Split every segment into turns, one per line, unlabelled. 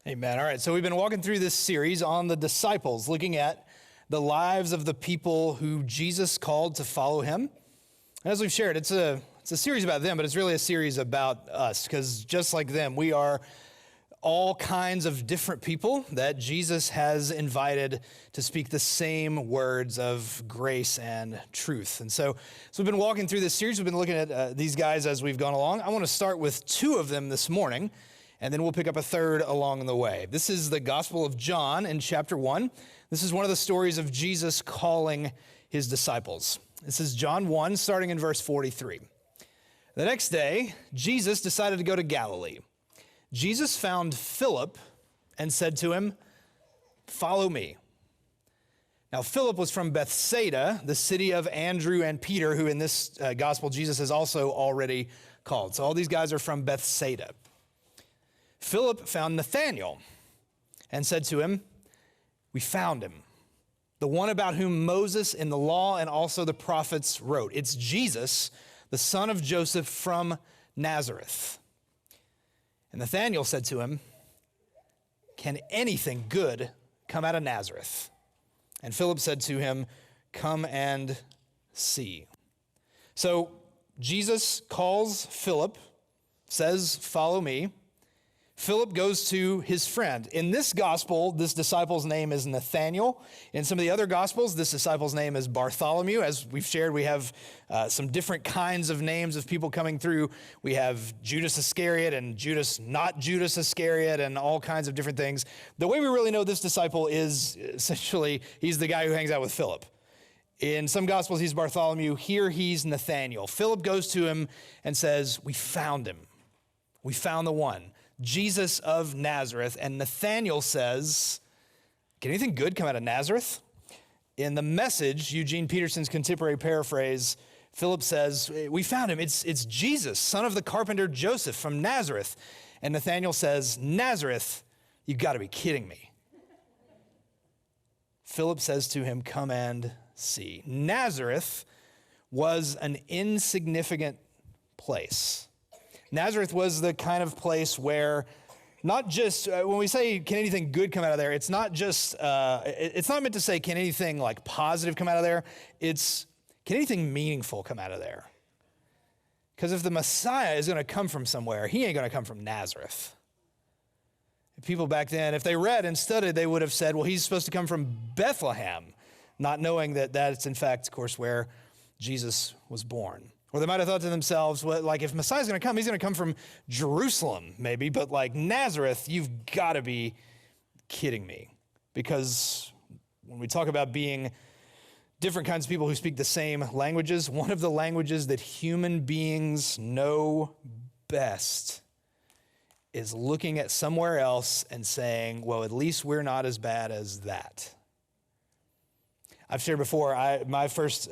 Amen. All right, so we've been walking through this series on the disciples, looking at the lives of the people who Jesus called to follow him. And as we've shared, it's a series about them, but it's really a series about us, because just like them, we are all kinds of different people that Jesus has invited to speak the same words of grace and truth. And so we've been walking through this series. We've been looking at these guys as we've gone along. I want to start with two of them this morning, and then we'll pick up a third along the way. This is the Gospel of John in chapter 1. This is one of the stories of Jesus calling his disciples. This is John 1, starting in verse 43. The next day, Jesus decided to go to Galilee. Jesus found Philip and said to him, "Follow me." Now, Philip was from Bethsaida, the city of Andrew and Peter, who in this gospel Jesus has also already called. So all these guys are from Bethsaida. Philip found Nathanael and said to him, "We found him, the one about whom Moses in the law and also the prophets wrote. It's Jesus, the son of Joseph from Nazareth." And Nathanael said to him, "Can anything good come out of Nazareth?" And Philip said to him, "Come and see." So Jesus calls Philip, says, "Follow me." Philip goes to his friend. In this gospel, this disciple's name is Nathanael. In some of the other gospels, this disciple's name is Bartholomew. As we've shared, we have some different kinds of names of people coming through. We have Judas Iscariot and Judas, not Judas Iscariot, and all kinds of different things. The way we really know this disciple is essentially, he's the guy who hangs out with Philip. In some gospels, he's Bartholomew. Here, he's Nathanael. Philip goes to him and says, "We found him. We found the one, Jesus of Nazareth." And Nathanael says, "Can anything good come out of Nazareth?" In the Message, Eugene Peterson's contemporary paraphrase, Philip says, "We found him. It's Jesus, son of the carpenter Joseph from Nazareth." And Nathanael says, "Nazareth? You've got to be kidding me." Philip says to him, "Come and see." Nazareth was an insignificant place. Nazareth was the kind of place where not just, when we say, can anything good come out of there, it's not just, it's not meant to say, can anything like positive come out of there? It's, can anything meaningful come out of there? Because if the Messiah is going to come from somewhere, he ain't going to come from Nazareth. People back then, if they read and studied, they would have said, well, he's supposed to come from Bethlehem, not knowing that that's in fact, of course, where Jesus was born. Or they might have thought to themselves, well, like if Messiah's going to come, he's going to come from Jerusalem, maybe, but like Nazareth, you've got to be kidding me. Because when we talk about being different kinds of people who speak the same languages, one of the languages that human beings know best is looking at somewhere else and saying, well, at least we're not as bad as that. I've shared before, my first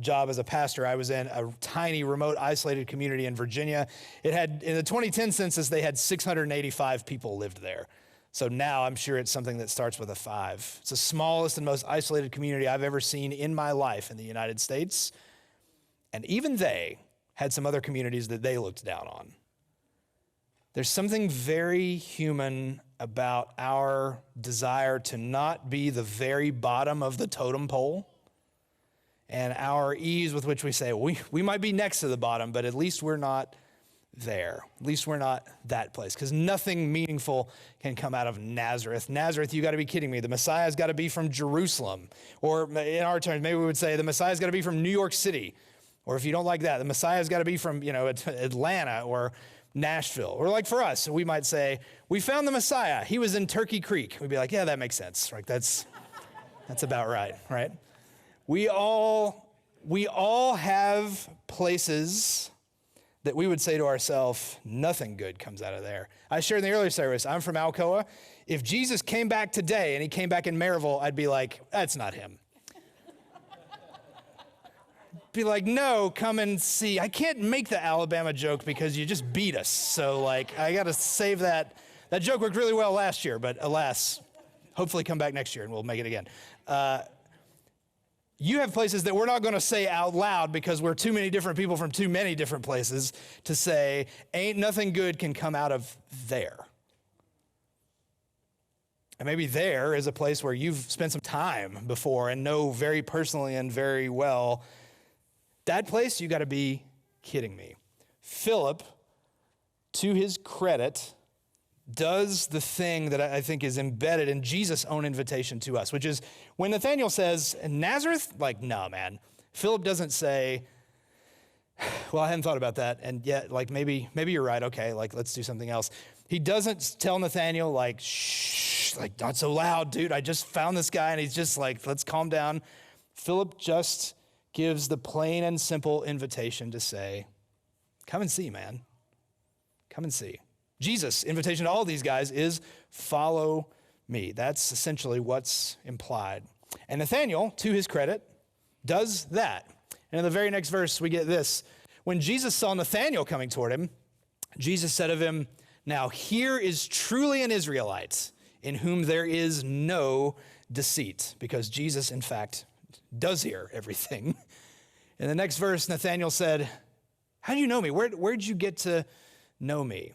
job as a pastor, I was in a tiny, remote, isolated community in Virginia. It had, in the 2010 census, they had 685 people lived there. So now I'm sure it's something that starts with a 5. It's the smallest and most isolated community I've ever seen in my life in the United States. And even they had some other communities that they looked down on. There's something very human about our desire to not be the very bottom of the totem pole, and our ease with which we say, we might be next to the bottom, but at least we're not there. At least we're not that place, because nothing meaningful can come out of Nazareth. Nazareth, you got to be kidding me. The Messiah's got to be from Jerusalem. Or in our terms, maybe we would say the Messiah's got to be from New York City. Or if you don't like that, the Messiah's got to be from, Atlanta or Nashville. Or like for us, we might say, we found the Messiah. He was in Turkey Creek. We'd be like, yeah, that makes sense. Right? That's about right, right? We all have places that we would say to ourselves, nothing good comes out of there. I shared in the earlier service, I'm from Alcoa. If Jesus came back today and he came back in Maryville, I'd be like, that's not him. Be like, no, come and see. I can't make the Alabama joke because you just beat us. So like, I got to save that. That joke worked really well last year, but alas, hopefully come back next year and we'll make it again. You have places that we're not going to say out loud because we're too many different people from too many different places to say, ain't nothing good can come out of there. And maybe there is a place where you've spent some time before and know very personally and very well. That place, you got to be kidding me. Philip, to his credit, does the thing that I think is embedded in Jesus' own invitation to us, which is when Nathanael says, Nazareth, like, no, man. Philip doesn't say, well, I hadn't thought about that, and yet, like, maybe you're right, okay, like, let's do something else. He doesn't tell Nathanael, like, shh, like, not so loud, dude, I just found this guy, and he's just like, let's calm down. Philip just gives the plain and simple invitation to say, come and see, man. Come and see. Jesus' invitation to all these guys is follow me. That's essentially what's implied. And Nathanael, to his credit, does that. And in the very next verse, we get this. When Jesus saw Nathanael coming toward him, Jesus said of him, now here is truly an Israelite in whom there is no deceit, because Jesus, in fact, does hear everything. In the next verse, Nathanael said, how do you know me? Where'd you get to know me?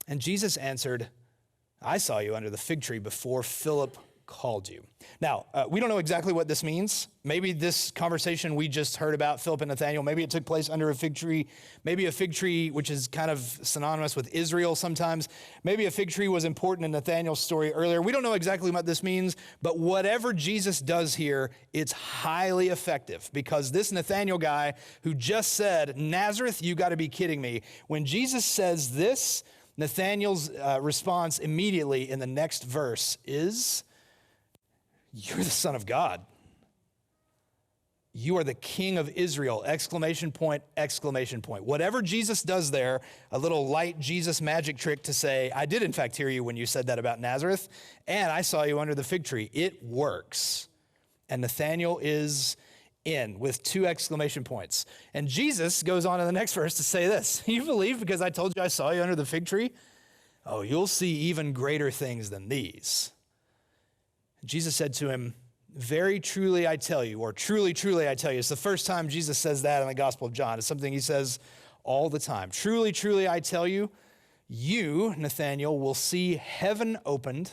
And Jesus answered, I saw you under the fig tree before Philip called you. Now, we don't know exactly what this means. Maybe this conversation we just heard about, Philip and Nathanael, maybe it took place under a fig tree. Maybe a fig tree, which is kind of synonymous with Israel sometimes. Maybe a fig tree was important in Nathanael's story earlier. We don't know exactly what this means, but whatever Jesus does here, it's highly effective, because this Nathanael guy who just said, Nazareth, you got to be kidding me. When Jesus says this, Nathanael's response immediately in the next verse is, you're the Son of God. You are the King of Israel, exclamation point, exclamation point. Whatever Jesus does there, a little light Jesus magic trick to say, I did in fact hear you when you said that about Nazareth, and I saw you under the fig tree. It works. And Nathanael is in with 2 exclamation points. And Jesus goes on in the next verse to say this, you believe because I told you I saw you under the fig tree? Oh, you'll see even greater things than these. Jesus said to him, very truly I tell you, or truly, truly I tell you. It's the first time Jesus says that in the Gospel of John. It's something he says all the time. Truly, truly I tell you, you, Nathanael, will see heaven opened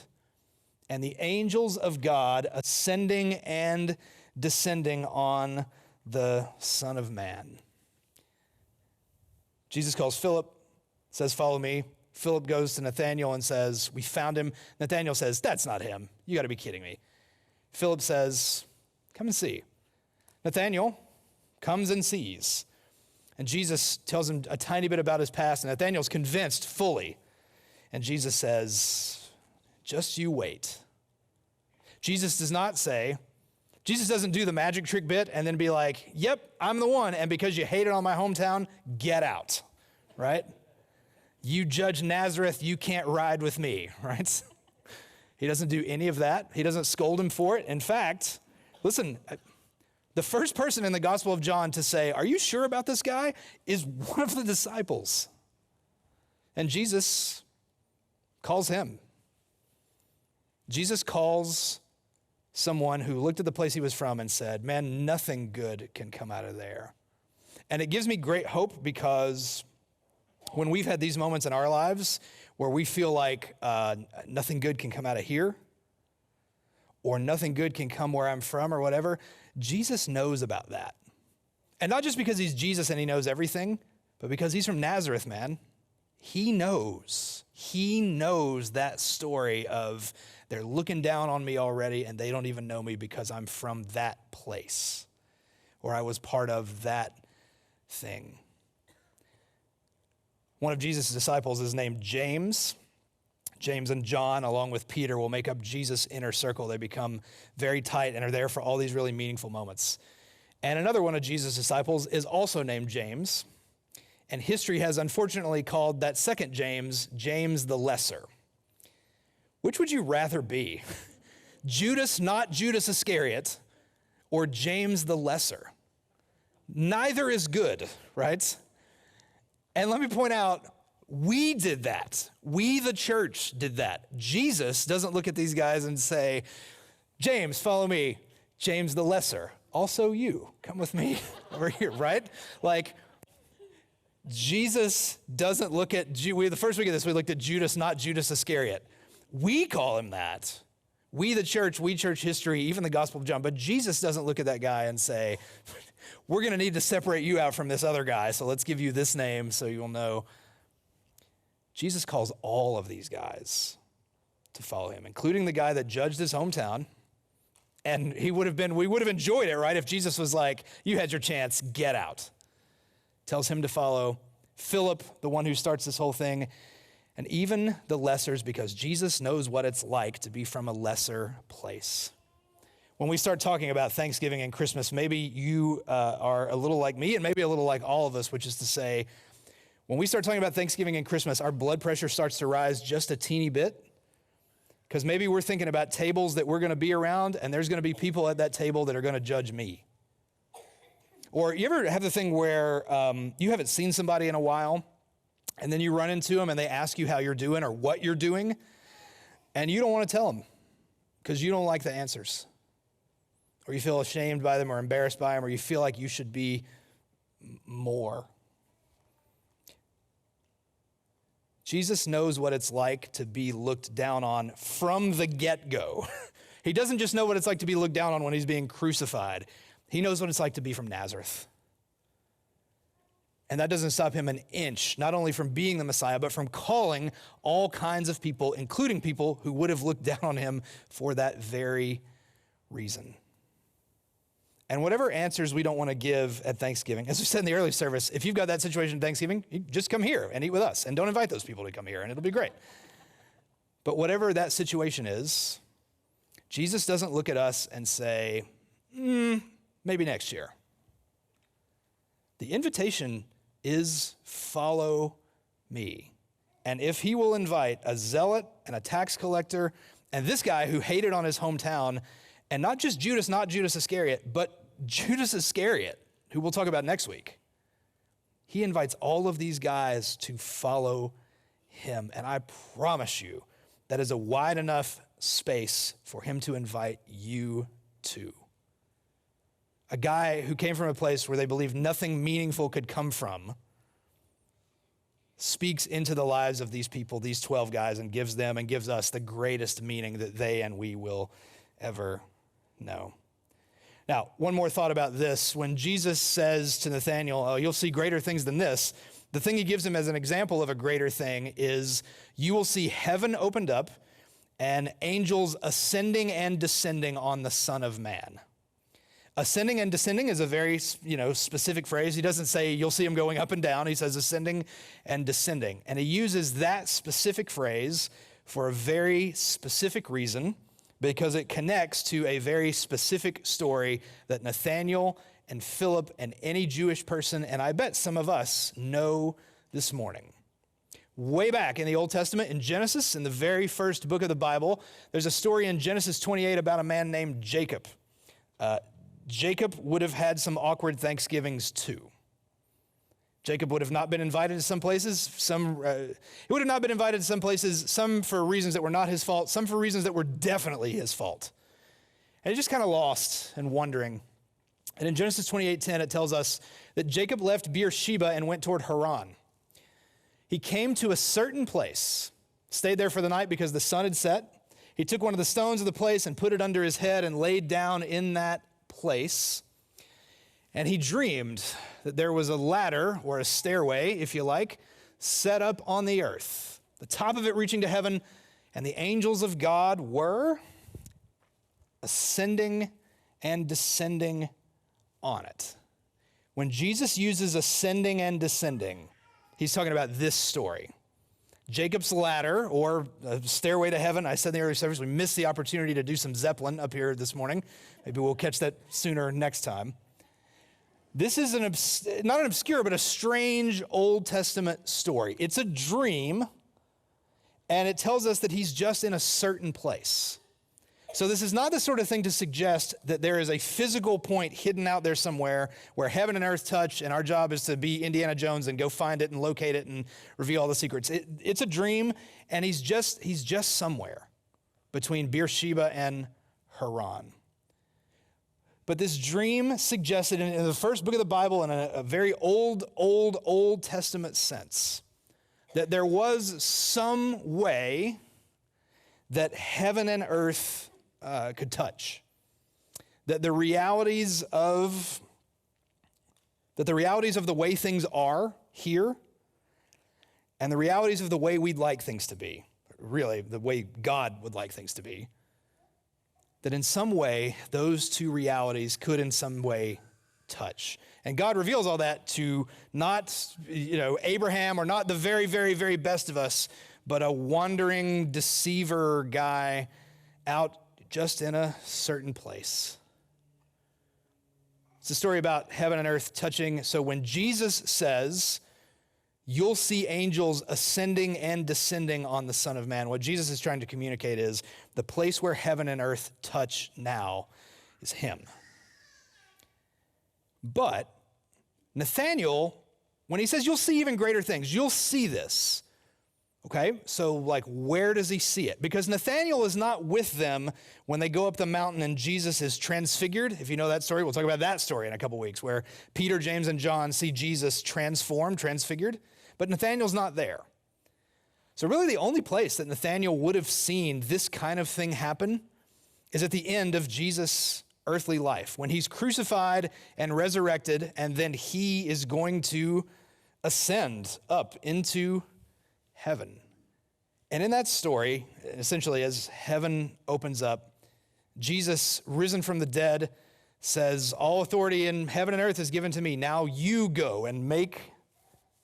and the angels of God ascending and descending on the Son of Man. Jesus calls Philip, says, follow me. Philip goes to Nathanael and says, we found him. Nathanael says, that's not him. You got to be kidding me. Philip says, come and see. Nathanael comes and sees. And Jesus tells him a tiny bit about his past, and Nathanael's convinced fully. And Jesus says, just you wait. Jesus doesn't do the magic trick bit and then be like, yep, I'm the one, and because you hated on my hometown, get out, right? You judge Nazareth, you can't ride with me, right? He doesn't do any of that. He doesn't scold him for it. In fact, listen, the first person in the Gospel of John to say, are you sure about this guy, is one of the disciples. And Jesus calls him. Jesus calls someone who looked at the place he was from and said, man, nothing good can come out of there. And it gives me great hope, because when we've had these moments in our lives where we feel like nothing good can come out of here, or nothing good can come where I'm from or whatever, Jesus knows about that. And not just because he's Jesus and he knows everything, but because he's from Nazareth, man. He knows that story of they're looking down on me already and they don't even know me because I'm from that place, or I was part of that thing. One of Jesus' disciples is named James. James and John, along with Peter, will make up Jesus' inner circle. They become very tight and are there for all these really meaningful moments. And another one of Jesus' disciples is also named James. And history has unfortunately called that second James, James the Lesser. Which would you rather be? Judas, not Judas Iscariot, or James the Lesser? Neither is good, right? And let me point out, we did that. We, the church, did that. Jesus doesn't look at these guys and say, James, follow me. James the Lesser. Also you, come with me over here, right? Like, Jesus doesn't look at, the first week of this, we looked at Judas, not Judas Iscariot. We call him that. we the church, we church history, even the Gospel of John, but Jesus doesn't look at that guy and say, we're going to need to separate you out from this other guy, so let's give you this name so you'll know. Jesus calls all of these guys to follow him, including the guy that judged his hometown. And we would have enjoyed it, right? If Jesus was like, you had your chance, get out. Tells him to follow Philip, the one who starts this whole thing, and even the lessers, because Jesus knows what it's like to be from a lesser place. When we start talking about Thanksgiving and Christmas, maybe you are a little like me and maybe a little like all of us, which is to say, when we start talking about Thanksgiving and Christmas, our blood pressure starts to rise just a teeny bit, because maybe we're thinking about tables that we're going to be around, and there's going to be people at that table that are going to judge me. Or you ever have the thing where you haven't seen somebody in a while, and then you run into them and they ask you how you're doing or what you're doing, and you don't want to tell them because you don't like the answers. Or you feel ashamed by them or embarrassed by them, or you feel like you should be more. Jesus knows what it's like to be looked down on from the get-go. He doesn't just know what it's like to be looked down on when he's being crucified. He knows what it's like to be from Nazareth. And that doesn't stop him an inch, not only from being the Messiah, but from calling all kinds of people, including people who would have looked down on him for that very reason. And whatever answers we don't want to give at Thanksgiving, as we said in the early service, if you've got that situation at Thanksgiving, you just come here and eat with us, and don't invite those people to come here, and it'll be great. But whatever that situation is, Jesus doesn't look at us and say, maybe next year. The invitation is follow me. And if he will invite a zealot and a tax collector and this guy who hated on his hometown, and not just Judas, not Judas Iscariot, but Judas Iscariot, who we'll talk about next week, he invites all of these guys to follow him. And I promise you, that is a wide enough space for him to invite you to. A guy who came from a place where they believed nothing meaningful could come from speaks into the lives of these people, these 12 guys, and gives them and gives us the greatest meaning that they and we will ever know. Now, one more thought about this. When Jesus says to Nathanael, oh, you'll see greater things than this, the thing he gives him as an example of a greater thing is you will see heaven opened up and angels ascending and descending on the Son of Man. Ascending and descending is a very, specific phrase. He doesn't say you'll see him going up and down. He says ascending and descending. And he uses that specific phrase for a very specific reason, because it connects to a very specific story that Nathanael and Philip and any Jewish person, and I bet some of us, know this morning. Way back in the Old Testament, in Genesis, in the very first book of the Bible, there's a story in Genesis 28 about a man named Jacob. Jacob would have had some awkward Thanksgivings too. Jacob would have not been invited to some places. He would have not been invited to some places, some for reasons that were not his fault, some for reasons that were definitely his fault. And he's just kind of lost and wondering. And in Genesis 28:10, it tells us that Jacob left Beersheba and went toward Haran. He came to a certain place, stayed there for the night because the sun had set. He took one of the stones of the place and put it under his head and laid down in that place. And he dreamed that there was a ladder, or a stairway, if you like, set up on the earth, the top of it reaching to heaven, and the angels of God were ascending and descending on it. When Jesus uses ascending and descending, he's talking about this story. Jacob's ladder, or a stairway to heaven. I said in the early service, we missed the opportunity to do some Zeppelin up here this morning. Maybe we'll catch that sooner next time. This is not an obscure, but a strange Old Testament story. It's a dream, and it tells us that he's just in a certain place. So this is not the sort of thing to suggest that there is a physical point hidden out there somewhere where heaven and earth touch, and our job is to be Indiana Jones and go find it and locate it and reveal all the secrets. It's a dream, and he's just somewhere between Beersheba and Haran. But this dream suggested in the first book of the Bible, in a very Old Testament sense, that there was some way that heaven and earth could touch. That the realities of the way things are here and the realities of the way we'd like things to be, really the way God would like things to be, that in some way those two realities could in some way touch. And God reveals all that to not, Abraham or not the very, very, very best of us, but a wandering deceiver guy out just in a certain place. It's a story about heaven and earth touching. So when Jesus says, you'll see angels ascending and descending on the Son of Man, what Jesus is trying to communicate is the place where heaven and earth touch now is him. But Nathanael, when he says you'll see even greater things, you'll see this. Okay, so where does he see it? Because Nathanael is not with them when they go up the mountain and Jesus is transfigured. If you know that story, we'll talk about that story in a couple weeks, where Peter, James, and John see Jesus transfigured, but Nathanael's not there. So really the only place that Nathanael would have seen this kind of thing happen is at the end of Jesus' earthly life, when he's crucified and resurrected, and then he is going to ascend up into heaven. And in that story, essentially as heaven opens up, Jesus, risen from the dead, says, all authority in heaven and earth is given to me. Now you go and make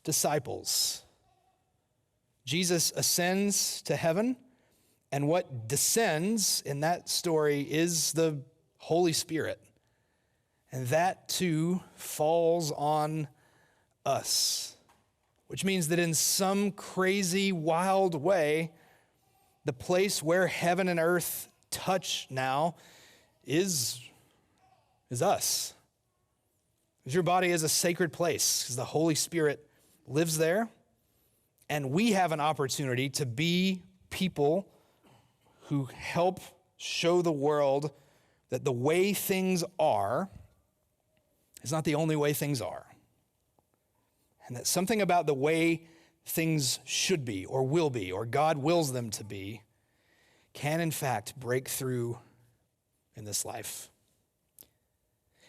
disciples. Jesus ascends to heaven, and what descends in that story is the Holy Spirit. And that too falls on us. Which means that in some crazy, wild way, the place where heaven and earth touch now is us. Because your body is a sacred place, because the Holy Spirit lives there. And we have an opportunity to be people who help show the world that the way things are is not the only way things are. And that something about the way things should be or will be or God wills them to be can in fact break through in this life.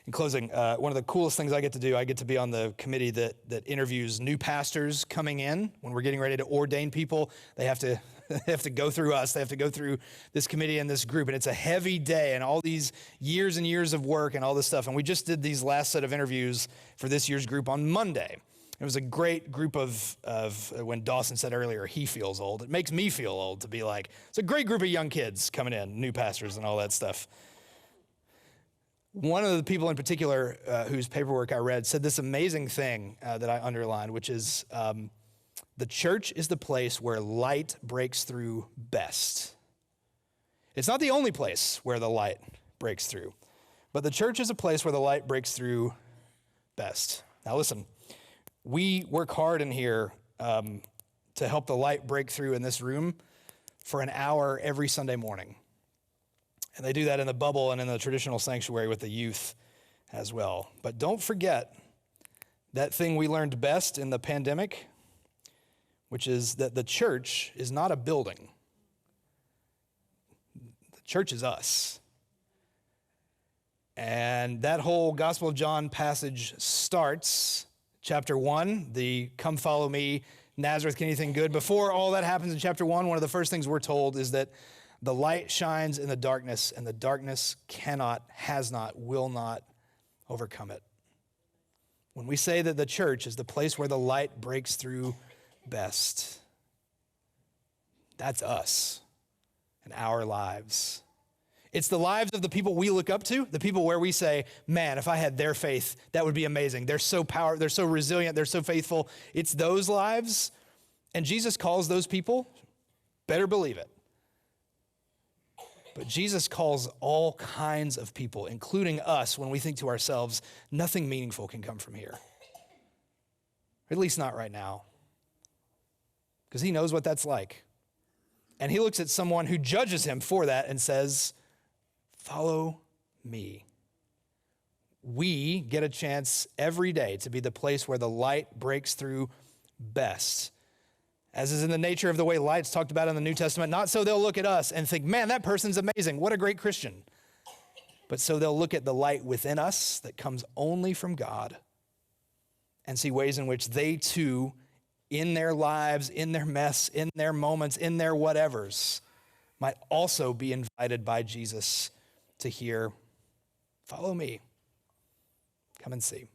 In closing, one of the coolest things I get to be on the committee that interviews new pastors coming in. When we're getting ready to ordain people, they have to go through us. They have to go through this committee and this group. And it's a heavy day and all these years and years of work and all this stuff. And we just did these last set of interviews for this year's group on Monday. It was a great group of when Dawson said earlier, he feels old. It makes me feel old to be like, it's a great group of young kids coming in, new pastors and all that stuff. One of the people in particular whose paperwork I read said this amazing thing that I underlined, which is the church is the place where light breaks through best. It's not the only place where the light breaks through, but the church is a place where the light breaks through best. Now listen, we work hard in here to help the light break through in this room for an hour every Sunday morning. And they do that in the bubble and in the traditional sanctuary with the youth as well. But don't forget that thing we learned best in the pandemic, which is that the church is not a building. The church is us. And that whole Gospel of John passage starts, chapter 1, the come follow me, Nazareth, can anything good? Before all that happens in chapter 1, one of the first things we're told is that the light shines in the darkness, and the darkness cannot, has not, will not overcome it. When we say that the church is the place where the light breaks through best, that's us and our lives. It's the lives of the people we look up to, the people where we say, man, if I had their faith, that would be amazing. They're so powerful, they're so resilient, they're so faithful. It's those lives, and Jesus calls those people, better believe it. But Jesus calls all kinds of people, including us, when we think to ourselves, nothing meaningful can come from here. At least not right now. Because he knows what that's like. And he looks at someone who judges him for that and says, follow me. We get a chance every day to be the place where the light breaks through best. as is in the nature of the way light's talked about in the New Testament, not so they'll look at us and think, man, that person's amazing. What a great Christian. But so they'll look at the light within us that comes only from God and see ways in which they too, in their lives, in their mess, in their moments, in their whatevers, might also be invited by Jesus to hear, follow me. Come and see.